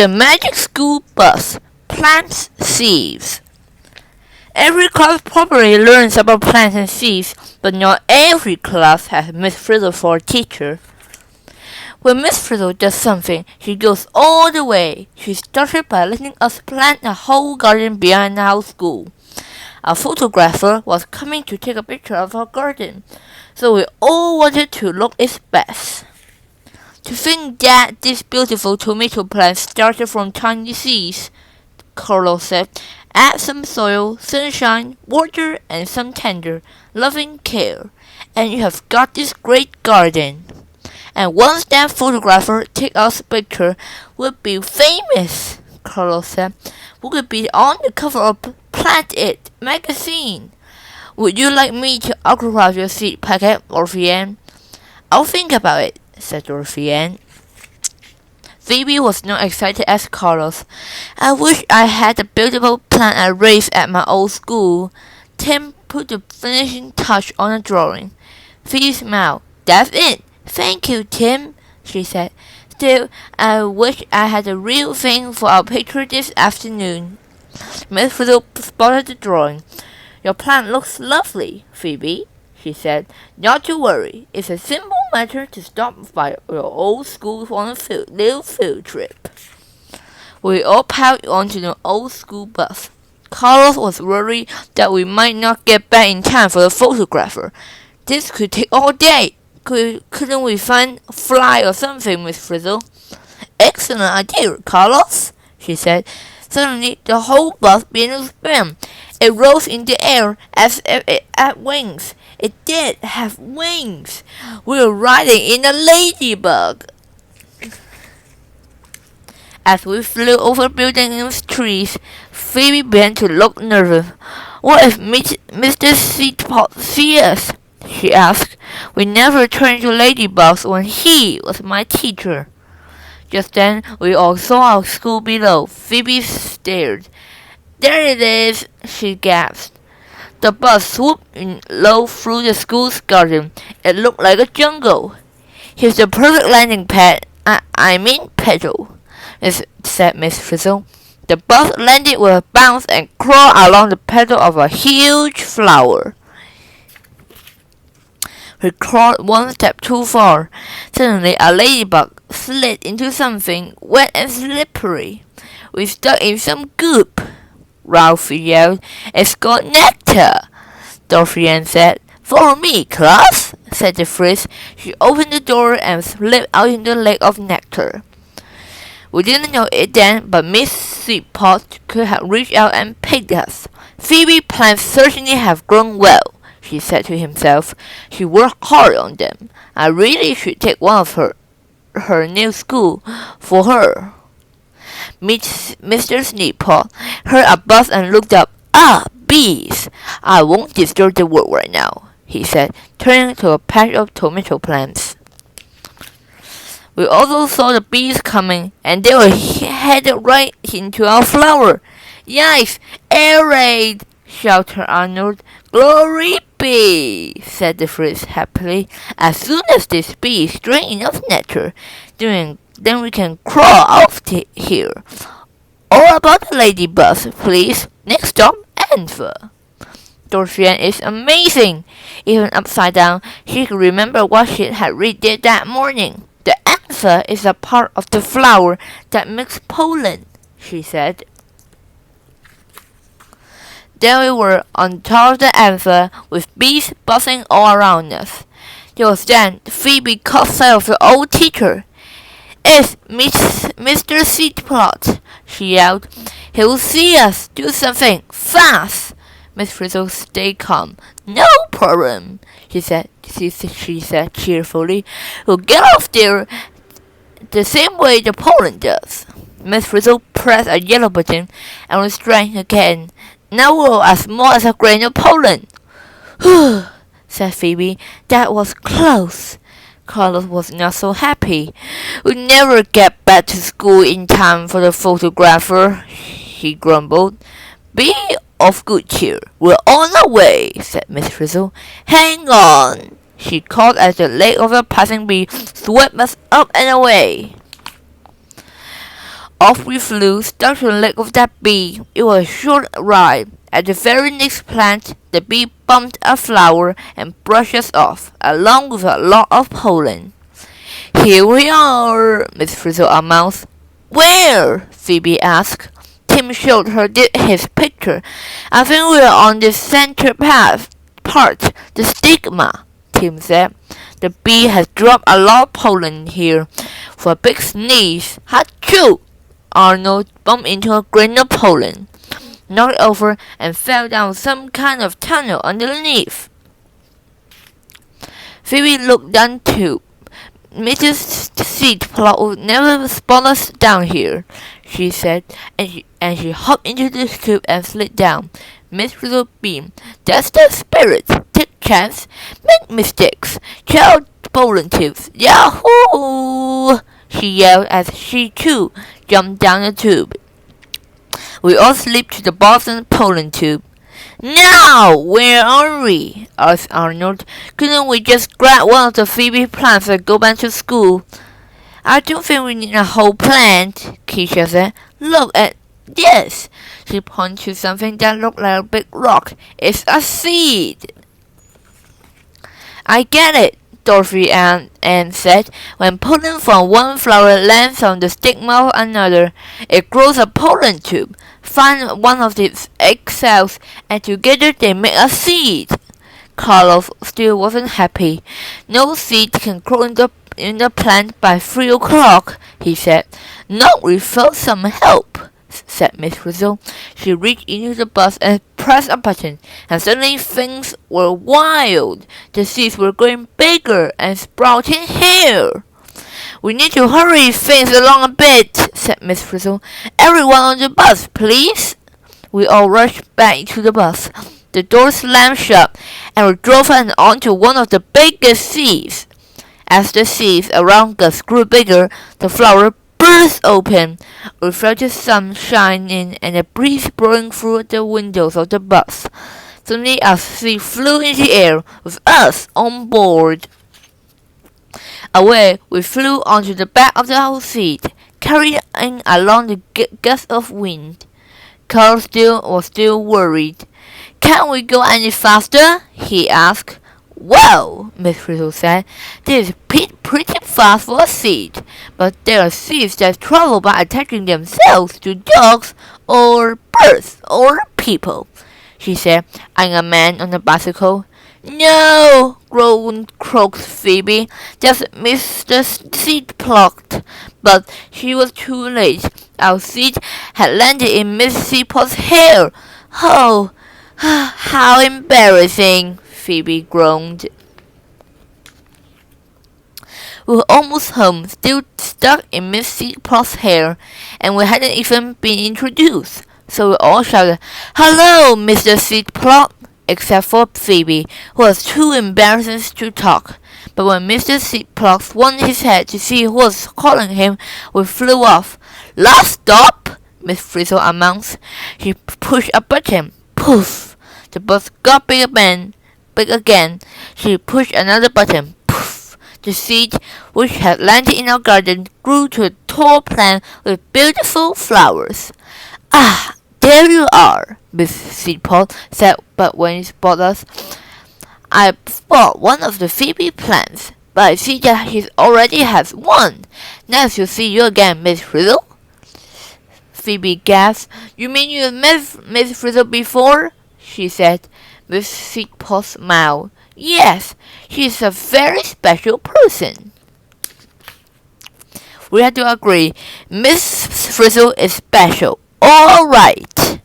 The Magic School Bus. Plants, Seeds. Every class probably learns about plants and seeds, but not every class has Miss Frizzle for a teacher. When Miss Frizzle does something, she goes all the way. She started by letting us plant a whole garden behind our school. A photographer was coming to take a picture of our garden, so we all wanted to look its best. To think that this beautiful tomato plant started from tiny seeds, Carlos said. Add some soil, sunshine, water, and some tender, loving care, and you have got this great garden. And once that photographer takes us a picture, we'll be famous, Carlos said. We could be on the cover of Plant It magazine. Would you like me to autograph your seed packet, Dorothy Ann? I'll think about it, said Dorothy Ann. Phoebe was not excited as Carlos. I wish I had the beautiful plant I raised at my old school. Tim put the finishing touch on the drawing. Phoebe smiled. That's it. Thank you, Tim, she said. Still, I wish I had the real thing for our picture this afternoon. Miss Frizzle spotted the drawing. Your plant looks lovely, Phoebe, she said. Not to worry. It's a simple matter to stop by your old school on a little field trip. We all piled onto the old school bus. Carlos was worried that we might not get back in time for the photographer. This could take all day. Couldn't we find a fly or something, Miss Frizzle? Excellent idea, Carlos, she said. Suddenly, the whole bus began to spin. It rose in the air as if it had wings. It did have wings. We were riding in a ladybug. As we flew over buildings and trees, Phoebe began to look nervous. What if Mr. Seedpot sees us? She asked. We never turned into ladybugs when he was my teacher. Just then, we all saw our school below. Phoebe stared. There it is, she gasped. The bus swooped low through the school's garden. It looked like a jungle. Here's the perfect landing pad. I mean pedal, said Miss Frizzle. The bus landed with a bounce and crawled along the petal of a huge flower. We crawled one step too far. Suddenly, a ladybug slid into something wet and slippery. We stuck in some goop. Ralph yelled. It's got nectar, Dorothy Ann said. Follow me, class, said the Frizz. She opened the door and slipped out into the lake of nectar. We didn't know it then, but Miss Seedpot could have reached out and picked us. Phoebe's plants certainly have grown well, she said to himself. She worked hard on them. I really should take one of her new school for her. Mr. Seedpot heard a buzz and looked up. Ah, bees! I won't disturb the work right now, he said, turning to a patch of tomato plants. We also saw the bees coming, and they were headed right into our flower. Yikes! Air raid! shouted Arnold. Glory be! said the Frizz happily. As soon as this bee is drained enough nectar, then we can crawl off here. All about the ladybugs, please. Next stop, Anther. Dorothy Ann is amazing. Even upside down, she could remember what she had read there that morning. The anther is a part of the flower that makes pollen, she said. There we were on top of the anther with bees buzzing all around us. Just then, Phoebe caught sight of the old teacher. It's Mr. Seedpot, she yelled. He will see us. Do something fast. Miss Frizzle stayed calm. No problem, she said cheerfully. We'll get off there the same way the pollen does. Miss Frizzle pressed a yellow button and was drank again. Now we're as small as a grain of pollen. Whew, said Phoebe. That was close. Carlos was not so happy. We'll never get back to school in time for the photographer, he grumbled. Be of good cheer. We're on our way, said Miss Frizzle. Hang on, she called as the leg of a passing bee swept us up and away. Off we flew, stuck to the leg of that bee. It was a short ride. At the very next plant, the bee bumped a flower and brushed us off, along with a lot of pollen. "Here we are," Miss Frizzle announced. "Where?" Phoebe asked. Tim showed her his picture. "I think we're on the center part, the stigma," Tim said. "The bee has dropped a lot of pollen here." For a big sneeze, "Achoo!" Arnold bumped into a grain of pollen, knocked over, and fell down some kind of tunnel underneath. Phoebe looked down too. "Mrs. Seedplot would never spot us down here," she said, and she hopped into the tube and slid down. Miss Frizzle beamed. "That's the spirit. Take chance. Make mistakes. Check out pollen tubes. Yahoo!" she yelled as she too jumped down the tube. We all slipped to the bottom pollen tube. "Now, where are we?" asked Arnold. "Couldn't we just grab one of the Phoebe plants and go back to school?" "I don't think we need a whole plant," Keisha said. "Look at this." She pointed to something that looked like a big rock. "It's a seed." "I get it," Dorothy and Anne said. "When pollen from one flower lands on the stigma of another, it grows a pollen tube. Find one of its egg cells, and together they make a seed." Carlos still wasn't happy. "No seed can grow in the plant by 3 o'clock, he said. "Not without some help," said Miss Frizzle. She reached into the bus and pressed a button, and suddenly things were wild. The seeds were growing bigger and sprouting hair. "We need to hurry things along a bit," said Miss Frizzle. "Everyone on the bus, please." We all rushed back to the bus. The door slammed shut, and we drove onto one of the biggest seeds. As the seeds around us grew bigger, the flower burst open. We felt the sun shining and a breeze blowing through the windows of the bus. Suddenly our seed flew in the air, with us on board. Away we flew onto the back of the whole seed, carrying along the gust of wind. Carl was still worried. "Can't we go any faster?" he asked. "Well," Miss Frizzle said, "this is pretty fast for a seed, but there are seeds that travel by attaching themselves to dogs or birds or people," she said, eyeing a man on a bicycle. "No," croaked Phoebe. "That's Mr. Seedplot." But she was too late. Our seed had landed in Miss Seedplot's hair. "Oh, how embarrassing," Phoebe groaned. We were almost home, still stuck in Miss Seedplot's hair, and we hadn't even been introduced. So we all shouted, "Hello, Mr. Seedplot," except for Phoebe, who was too embarrassed to talk. But when Mr. Seedplot swung his head to see who was calling him, we flew off. "Last stop," Miss Frizzle announced. She pushed a button. Poof! The bus got big again. She pushed another button. Poof! The seed, which had landed in our garden, grew to a tall plant with beautiful flowers. "Ah, there you are," Miss Seedplot said, but when he spotted us, "I bought one of the Phoebe plants, but I see that he already has one. Nice to see you again, Miss Frizzle." Phoebe gasped. "You mean you met Miss Frizzle before?" she said. Miss Seedplot smiled. "Yes, she's a very special person." We had to agree. Miss Frizzle is special. All right.